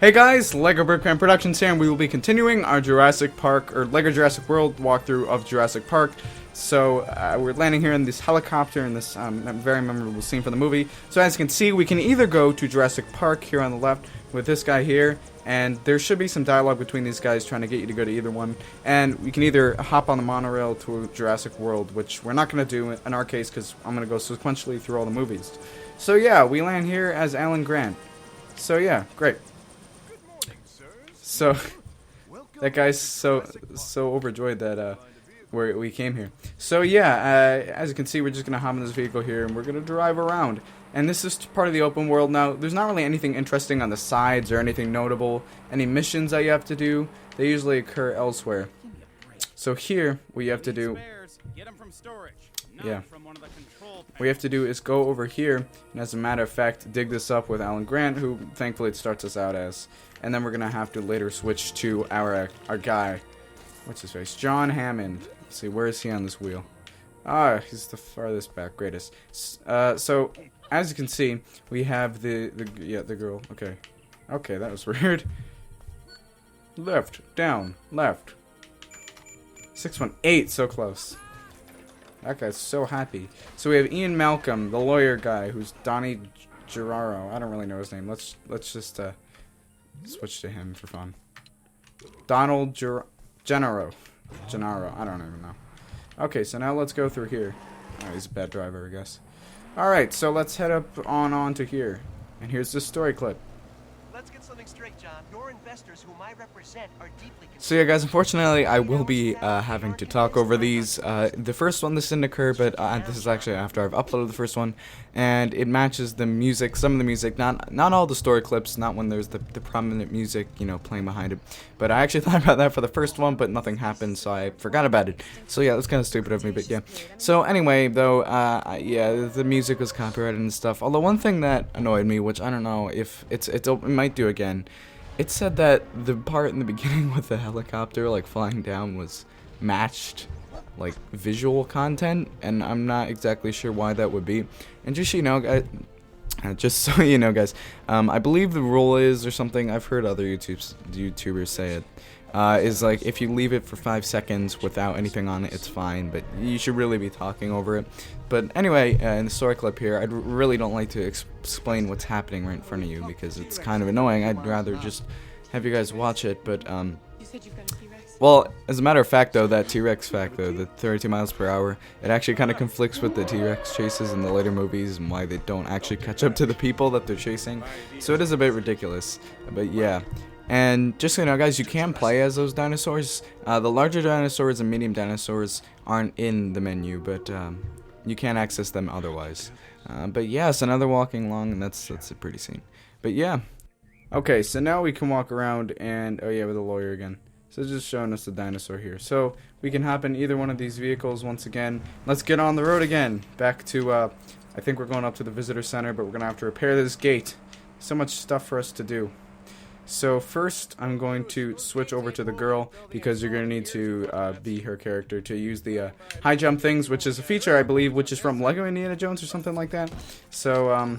Hey guys, LEGO Birdcam Productions here, and we will be continuing our Jurassic Park, or LEGO Jurassic World walkthrough of Jurassic Park. So, we're landing here in this helicopter in this very memorable scene from the movie. So as you can see, we can either go to Jurassic Park here on the left with this guy here, and there should be some dialogue between these guys trying to get you to go to either one. And we can either hop on the monorail to Jurassic World, which we're not going to do in our case because I'm going to go sequentially through all the movies. So yeah, we land here as Alan Grant. So yeah, great. So, that guy's so overjoyed that we came here. So yeah, as you can see, we're just gonna hop in this vehicle here and we're gonna drive around. And this is part of the open world. Now, there's not really anything interesting on the sides or anything notable. Any missions that you have to do, they usually occur elsewhere. So here, what you have to do, what you have to do is go over here, and as a matter of fact, dig this up with Alan Grant, who thankfully it starts us out as. And then we're gonna have to later switch to our guy. What's his face? John Hammond. Let's see, where is he on this wheel? Ah, he's the farthest back, greatest. So as you can see, we have the girl. Okay, that was weird. Left, down, left. 618, so close. That guy's so happy. So we have Ian Malcolm, the lawyer guy, who's Donnie Geraro. I don't really know his name. Let's just switch to him for fun. Donald Gennaro. I don't even know. Okay, so now let's go through here. Oh, he's a bad driver, I guess. Alright, so let's head up on to here. And here's the story clip. Let's get something straight, John. Your investors, whom I represent, are deeply concerned. So yeah, guys, unfortunately, I will be having to talk over these. The first one, this didn't occur, but this is actually after I've uploaded the first one, and it matches the music, some of the music, not all the story clips, not when there's the prominent music, you know, playing behind it. But I actually thought about that for the first one, but nothing happened, so I forgot about it. So yeah, that's kind of stupid of me, but yeah. So anyway, though, yeah, the music was copyrighted and stuff. Although one thing that annoyed me, which I don't know if it might do again. It said that the part in the beginning with the helicopter like flying down was matched like visual content, and I'm not exactly sure why that would be. And just so you know, guys, I believe the rule is, or something, I've heard other YouTubers say it, is like if you leave it for 5 seconds without anything on it, it's fine, but you should really be talking over it. But anyway, in the story clip here, I really don't like to explain what's happening right in front of you because it's kind of annoying. I'd rather just have you guys watch it, but You said you've got a T-Rex? Well, as a matter of fact though, that T-Rex fact though, the 32 miles per hour, it actually kind of conflicts with the T-Rex chases in the later movies and why they don't actually catch up to the people that they're chasing. So it is a bit ridiculous, but yeah. And just so you know, guys, you can play as those dinosaurs. The larger dinosaurs and medium dinosaurs aren't in the menu, but you can access them otherwise. But yeah, so now they're walking along, and that's a pretty scene. But yeah. Okay, so now we can walk around, and oh yeah, with the lawyer again. So it's just showing us the dinosaur here. So we can hop in either one of these vehicles once again. Let's get on the road again. Back to, I think we're going up to the visitor center, but we're going to have to repair this gate. So much stuff for us to do. So first, I'm going to switch over to the girl because you're going to need to be her character to use the high jump things, which is a feature, I believe, which is from LEGO Indiana Jones or something like that. So,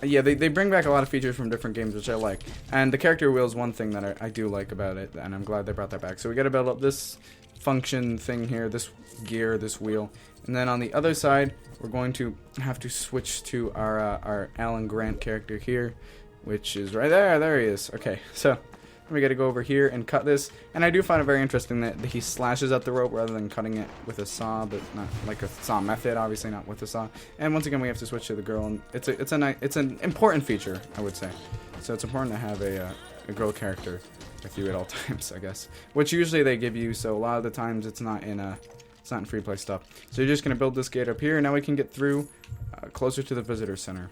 yeah, they bring back a lot of features from different games, which I like. And the character wheel is one thing that I do like about it, and I'm glad they brought that back. So we got to build up this function thing here, this gear, this wheel. And then on the other side, we're going to have to switch to our Alan Grant character here, which is right there. There he is. Okay, so we got to go over here and cut this. And I do find it very interesting that he slashes at the rope rather than cutting it with a saw, but not like a saw method, obviously not with a saw. And once again, we have to switch to the girl, and it's an important feature, I would say. So it's important to have a girl character with you at all times, I guess. Which usually they give you, so a lot of the times it's not in free play stuff. So you're just gonna build this gate up here. Now we can get through closer to the visitor center.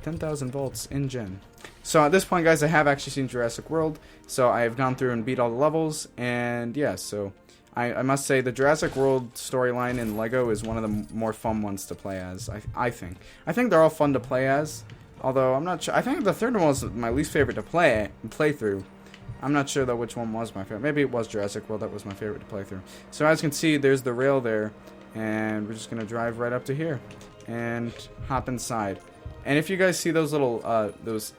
10,000 volts in gen. So at this point, guys, I have actually seen Jurassic World, so I have gone through and beat all the levels, and yeah, so I must say the Jurassic World storyline in LEGO is one of the more fun ones to play as, I think. I think they're all fun to play as, although I'm not sure. I think the third one was my least favorite to play through. I'm not sure though which one was my favorite. Maybe it was Jurassic World that was my favorite to play through. So as you can see, there's the rail there, and we're just gonna drive right up to here and hop inside. And if you guys see those little, those,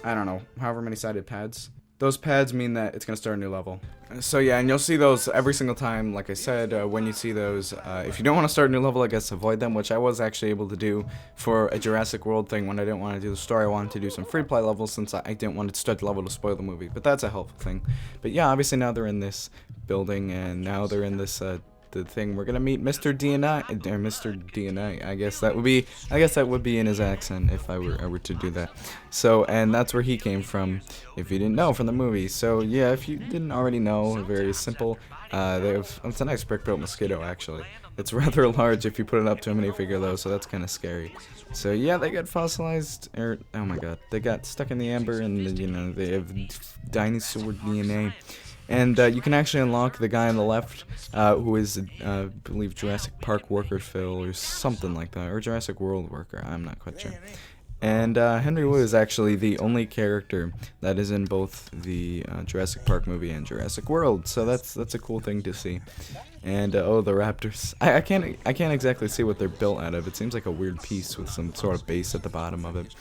I don't know, however many sided pads, those pads mean that it's going to start a new level. So yeah, and you'll see those every single time, like I said, when you see those. If you don't want to start a new level, I guess avoid them, which I was actually able to do for a Jurassic World thing when I didn't want to do the story. I wanted to do some free play levels since I didn't want to start the level to spoil the movie, but that's a helpful thing. But yeah, obviously now they're in this building, and now they're in this, the thing. We're gonna meet Mr. DNA, or Mr. DNA. I guess that would be in his accent if I were to do that. So, and that's where he came from, if you didn't know from the movie. So yeah, if you didn't already know, very simple. It's a nice brick-built mosquito actually. It's rather large if you put it up to a minifigure though, so that's kind of scary. So yeah, they got fossilized, or oh my god, they got stuck in the amber, and you know they have dinosaur DNA. And you can actually unlock the guy on the left, who is, I believe, Jurassic Park worker Phil, or something like that, or Jurassic World worker, I'm not quite sure. And Henry Wu is actually the only character that is in both the Jurassic Park movie and Jurassic World, so that's a cool thing to see. And oh, the Raptors! I can't exactly see what they're built out of. It seems like a weird piece with some sort of base at the bottom of it.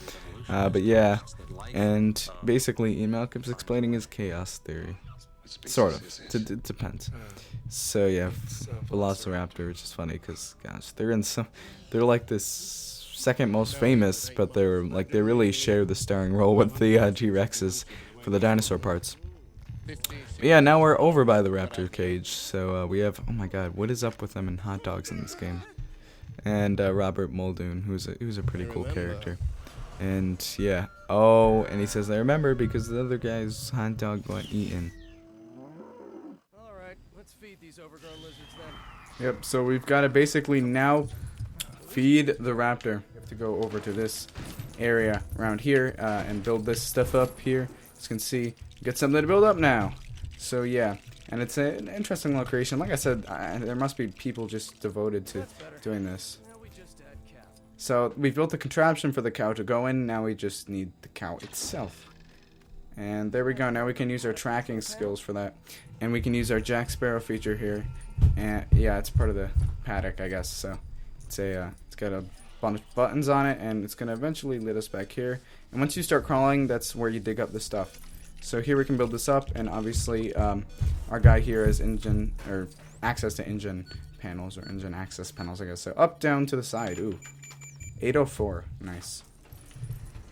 But yeah, and basically, Email keeps explaining his chaos theory. Sort of. It depends. So yeah, Velociraptor, which is funny because gosh, they're like this second most famous, but they really share the starring role with the G-Rexes for the dinosaur parts. But yeah, now we're over by the Raptor cage, so we have, oh my god, what is up with them and hot dogs in this game? And Robert Muldoon, who's a pretty cool character. And yeah, oh, and he says I remember because the other guy's hot dog got eaten. Let's feed these overgrown lizards then. Yep, so we've got to basically now feed the raptor. We have to go over to this area around here and build this stuff up here. As you can see, get something to build up now. So yeah, and it's an interesting little creation. Like I said, there must be people just devoted to doing this. So we built the contraption for the cow to go in. Now we just need the cow itself. And there we go. Now we can use our tracking skills for that. And we can use our Jack Sparrow feature here. And yeah, it's part of the paddock, I guess. So it's got a bunch of buttons on it, and it's gonna eventually lead us back here. And once you start crawling, that's where you dig up the stuff. So here we can build this up, and obviously our guy here has engine or access to engine panels or engine access panels, I guess. So up, down, to the side. Ooh, 804, nice.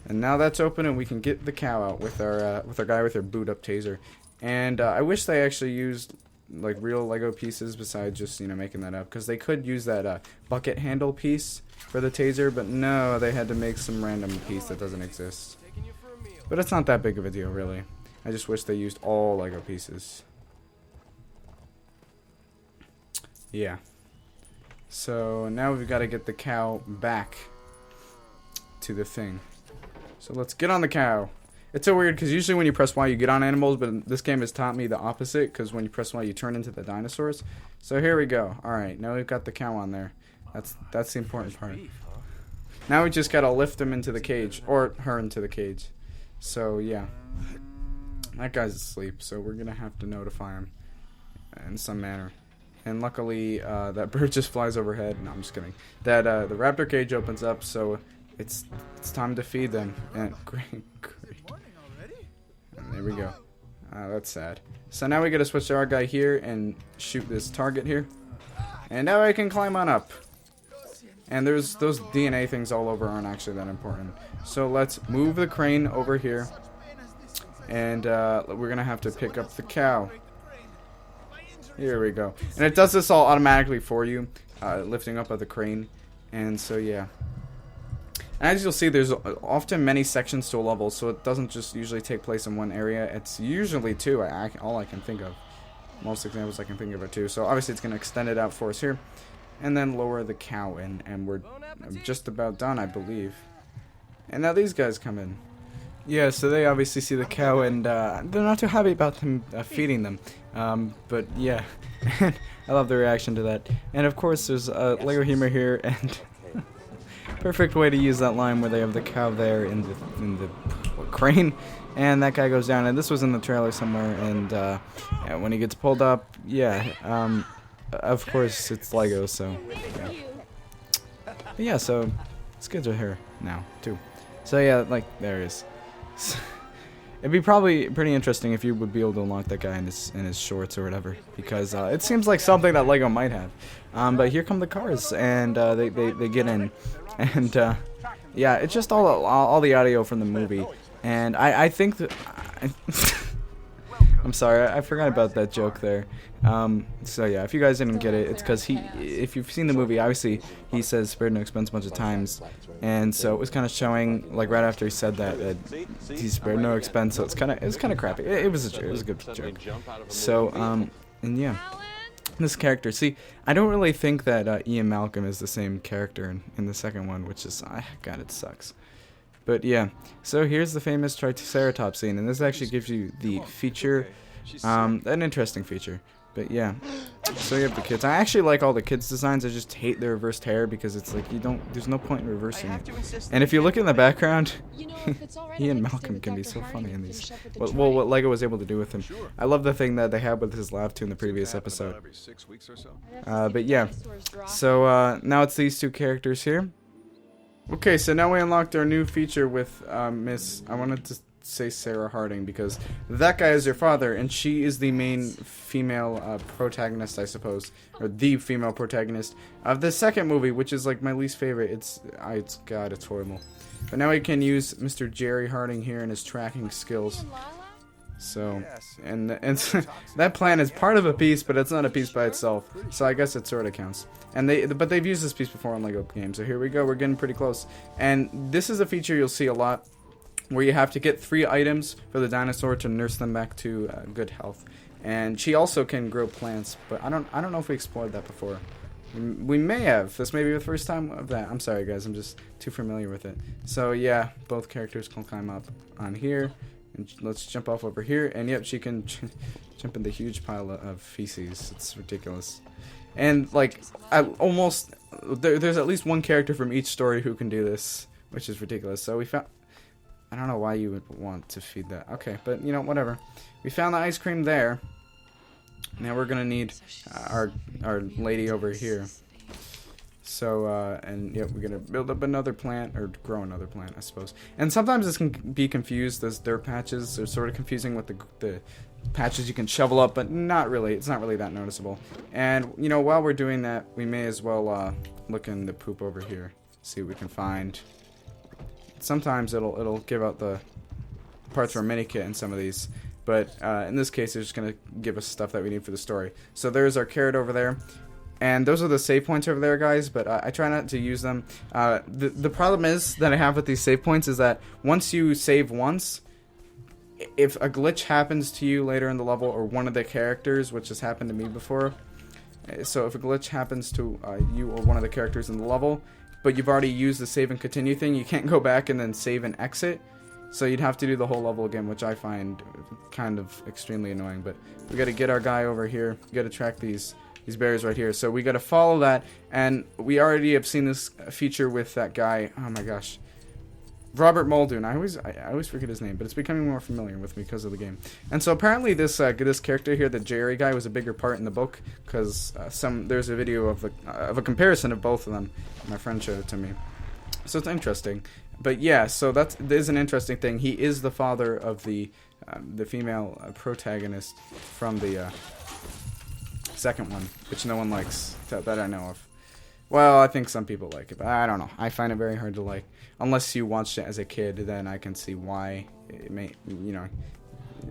And now that's open, and we can get the cow out with our guy with our boot up taser. And I wish they actually used like real Lego pieces besides just making that up, because they could use that bucket handle piece for the taser, but no, they had to make some random piece that doesn't exist. But it's not that big of a deal, really. I just wish they used all Lego pieces. Yeah. So now we've got to get the cow back to the thing. So let's get on the cow. It's so weird because usually when you press Y you get on animals, but this game has taught me the opposite, because when you press Y you turn into the dinosaurs. So here we go. Alright, now we've got the cow on there. That's the important part. Now we just gotta lift him into the cage, or her into the cage. So yeah. That guy's asleep, so we're gonna have to notify him in some manner. And luckily that bird just flies overhead. No, I'm just kidding. That the raptor cage opens up, so it's time to feed them. And great. And there we go. That's sad. So now we gotta switch to our guy here and shoot this target here. And now I can climb on up. And there's those DNA things all over aren't actually that important. So let's move the crane over here. And we're gonna have to pick up the cow. Here we go. And it does this all automatically for you, lifting up of the crane. And so yeah. As you'll see, there's often many sections to a level, so it doesn't just usually take place in one area. It's usually two, all I can think of. Most examples I can think of are two. So obviously it's going to extend it out for us here. And then lower the cow in, and we're just about done, I believe. And now these guys come in. Yeah, so they obviously see the cow, and they're not too happy about them feeding them. But yeah, I love the reaction to that. And of course there's Lego humor here, and perfect way to use that line where they have the cow there in the crane, and that guy goes down. And this was in the trailer somewhere. And yeah, when he gets pulled up, yeah, of course it's Lego. So yeah, but yeah, so these kids are here now too. So yeah, like there it is. It'd be probably pretty interesting if you would be able to unlock that guy in his shorts or whatever, because it seems like something that Lego might have. But here come the cars, and they get in, and yeah, it's just all the audio from the movie, and I think that I'm sorry, I forgot about that joke there. So yeah, if you guys didn't get it, it's because if you've seen the movie, obviously he says spared no expense a bunch of times, and so it was kind of showing, like right after he said that he spared no expense. So it's kind of crappy. It was a good joke. So and yeah, this character. See, I don't really think that Ian Malcolm is the same character in the second one, which is God, it sucks. But yeah, so here's the famous Triceratops scene, and this actually gives you the feature, an interesting feature. But yeah, so you have the kids. I actually like all the kids' designs. I just hate the reversed hair because it's like there's no point in reversing it. And if you look in the background, Ian Malcolm can be so funny in these. Well, what Lego was able to do with him. I love the thing that they had with his laugh too in the previous episode. But yeah, so now it's these two characters here. Okay, so now we unlocked our new feature with Miss, I wanted to say Sarah Harding, because that guy is your father, and she is the main female protagonist, I suppose, or the female protagonist of the second movie, which is like my least favorite. It's God, it's horrible. But now we can use Mr. Jerry Harding here and his tracking skills. So, and that plan is part of a piece, but it's not a piece by itself. So I guess it sort of counts. And but they've used this piece before on LEGO games. So here we go. We're getting pretty close. And this is a feature you'll see a lot, where you have to get 3 items for the dinosaur to nurse them back to good health. And she also can grow plants, but I don't know if we explored that before. We may have. This may be the first time of that. I'm sorry, guys. I'm just too familiar with it. So yeah, both characters can climb up on here. And let's jump off over here, and yep, she can jump in the huge pile of feces. It's ridiculous. And like, there's at least one character from each story who can do this, which is ridiculous. So we found, I don't know why you would want to feed that. Okay, but you know, whatever. We found the ice cream there. Now we're gonna need our lady over here. So, and yeah, we're gonna build up another plant, or grow another plant, I suppose. And sometimes this can be confused. Those dirt patches are sort of confusing with the patches you can shovel up, but not really. It's not really that noticeable. And, you know, while we're doing that, we may as well look in the poop over here. See what we can find. Sometimes it'll give out the parts for a mini kit in some of these. But in this case, it's just going to give us stuff that we need for the story. So there's our carrot over there. And those are the save points over there, guys, but I try not to use them. The problem is that I have with these save points is that once you save once, if a glitch happens to you later in the level, or one of the characters, which has happened to me before, so if a glitch happens to you or one of the characters in the level, but you've already used the save and continue thing, you can't go back and then save and exit. So you'd have to do the whole level again, which I find kind of extremely annoying. But we got to get our guy over here. We got to track these berries right here. So we got to follow that, and we already have seen this feature with that guy. Oh my gosh, Robert Muldoon. I always forget his name, but it's becoming more familiar with me because of the game. And so apparently this character here, the Jerry guy, was a bigger part in the book, because there's a video of a comparison of both of them. My friend showed it to me, so it's interesting. But yeah, so that is an interesting thing. He is the father of the female protagonist from the second one, which no one likes, that I know of. Well, I think some people like it, but I don't know. I find it very hard to like. Unless you watched it as a kid, then I can see why it may, you know,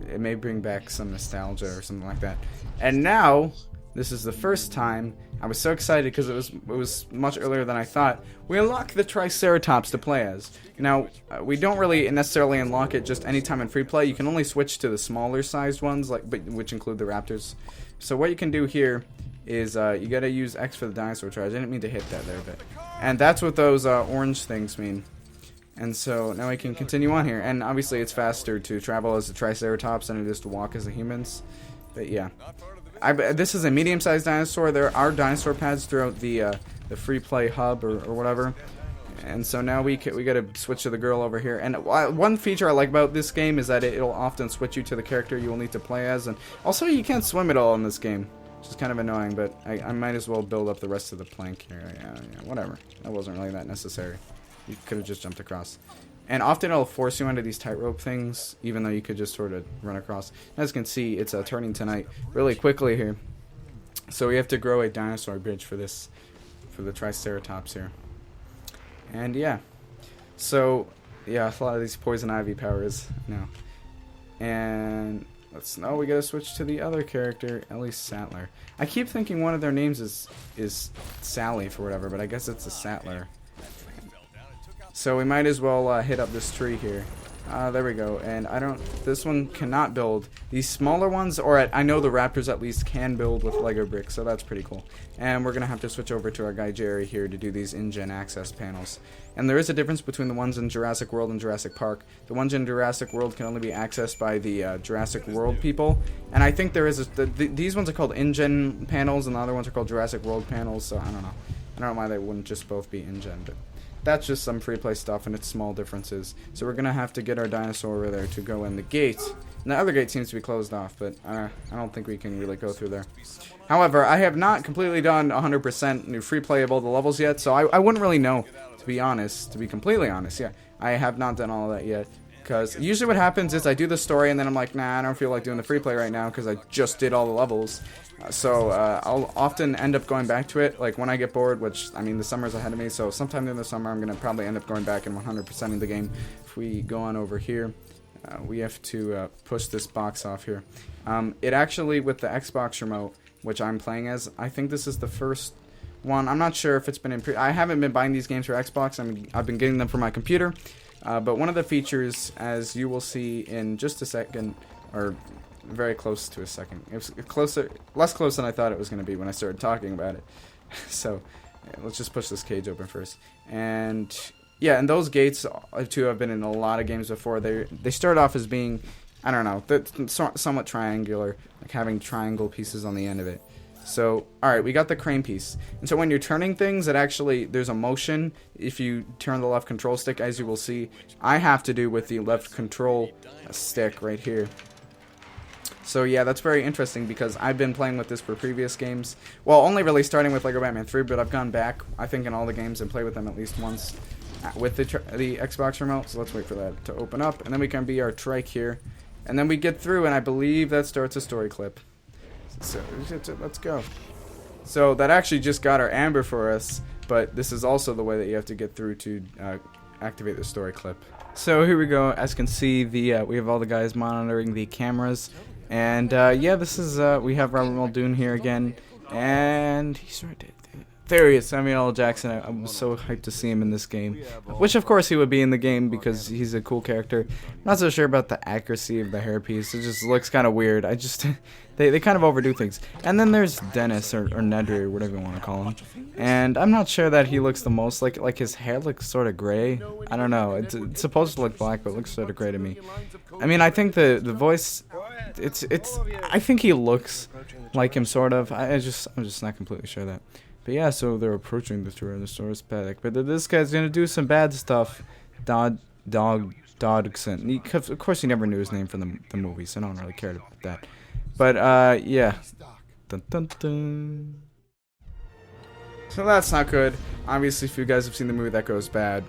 it may bring back some nostalgia or something like that. And now, this is the first time. I was so excited because it was much earlier than I thought. We unlock the Triceratops to play as. Now, we don't really necessarily unlock it just anytime in free play. You can only switch to the smaller sized ones, which include the Raptors. So what you can do here is you gotta use X for the dinosaur charge. I didn't mean to hit that there, and that's what those orange things mean. And so now we can continue on here, and obviously it's faster to travel as a Triceratops than it is to walk as the humans. But yeah, this is a medium-sized dinosaur. There are dinosaur pads throughout the free play hub or whatever. And so now we gotta switch to the girl over here. And one feature I like about this game is that it'll often switch you to the character you will need to play as. And also, you can't swim at all in this game, which is kind of annoying. But I might as well build up the rest of the plank here. Yeah, whatever. That wasn't really that necessary. You could have just jumped across. And often it'll force you into these tightrope things, even though you could just sort of run across. As you can see, it's turning tonight really quickly here. So we have to grow a dinosaur bridge for this, for the Triceratops here. And yeah. So, yeah, a lot of these poison ivy powers now. And we gotta switch to the other character, Ellie Sattler. I keep thinking one of their names is Sally for whatever, but I guess it's a Sattler. So we might as well hit up this tree here. There we go. And this one cannot build. These smaller ones, or I know the Raptors at least can build with Lego bricks, so that's pretty cool. And we're going to have to switch over to our guy Jerry here to do these in-gen access panels. And there is a difference between the ones in Jurassic World and Jurassic Park. The ones in Jurassic World can only be accessed by the Jurassic World people. And I think there is these ones are called in-gen panels, and the other ones are called Jurassic World panels, so I don't know. I don't know why they wouldn't just both be in-gen, but that's just some free play stuff, and it's small differences. So we're gonna have to get our dinosaur over there to go in the gate. And the other gate seems to be closed off, but I don't think we can really go through there. However, I have not completely done 100% new free play of all the levels yet, so I wouldn't really know, to be honest, to be completely honest. Yeah, I have not done all of that yet. Because usually what happens is I do the story and then I'm like, nah, I don't feel like doing the free play right now because I just did all the levels. So I'll often end up going back to it, like when I get bored, which, I mean, the summer's ahead of me, so sometime in the summer I'm going to probably end up going back and 100%ing the game. If we go on over here, we have to push this box off here. It actually, with the Xbox remote, which I'm playing as, I think this is the first one. I'm not sure if it's been I haven't been buying these games for Xbox. I've been getting them for my computer. But one of the features, as you will see in just a second, or very close to a second, it was less close than I thought it was going to be when I started talking about it. So let's just push this cage open first. And yeah, and those gates too have been in a lot of games before. They start off as being, I don't know, they're somewhat triangular, like having triangle pieces on the end of it. So, alright, we got the crane piece. And so when you're turning things, there's a motion if you turn the left control stick, as you will see. I have to do with the left control stick right here. So yeah, that's very interesting because I've been playing with this for previous games. Well, only really starting with LEGO Batman 3, but I've gone back, I think, in all the games and played with them at least once with the Xbox remote. So let's wait for that to open up. And then we can be our trike here. And then we get through, and I believe that starts a story clip. So let's go. So that actually just got our amber for us, but this is also the way that you have to get through to activate the story clip. So here we go. As you can see, we have all the guys monitoring the cameras, and yeah, this is we have Robert Muldoon here again, and he's right there. There he is, Samuel L. Jackson. I'm so hyped to see him in this game. Which, of course, he would be in the game because he's a cool character. I'm not so sure about the accuracy of the hairpiece. It just looks kind of weird. They kind of overdo things. And then there's Dennis, or Nedry, or whatever you want to call him. And I'm not sure that he looks the most like his hair looks sort of gray. I don't know. It's supposed to look black, but it looks sort of gray to me. I mean, I think the voice, I think he looks like him, sort of. I'm just not completely sure of that. But yeah, so they're approaching the Tyrannosaurus paddock. But this guy's gonna do some bad stuff. Dodgson. Of course, he never knew his name from the movie, so I don't really care about that. But yeah. Dun, dun, dun. So that's not good. Obviously, if you guys have seen the movie, that goes bad.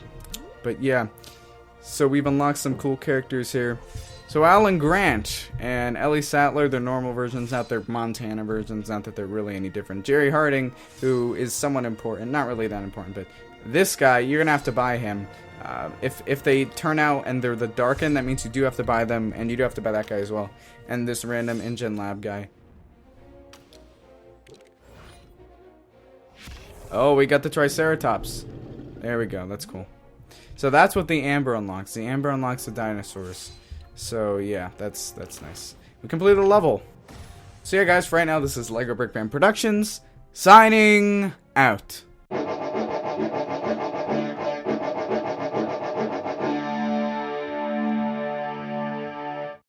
But yeah. So we've unlocked some cool characters here. So Alan Grant and Ellie Sattler, they're normal versions, not their Montana versions, not that they're really any different. Jerry Harding, who is somewhat important, not really that important, but this guy, you're going to have to buy him. If they turn out and they're the darkened, that means you do have to buy them, and you do have to buy that guy as well. And this random InGen Lab guy. Oh, we got the Triceratops. There we go, that's cool. So that's what the Amber unlocks. The Amber unlocks the dinosaurs. So yeah, that's nice. We completed a level. So yeah, guys, for right now, this is LEGO Brick Band Productions, signing out.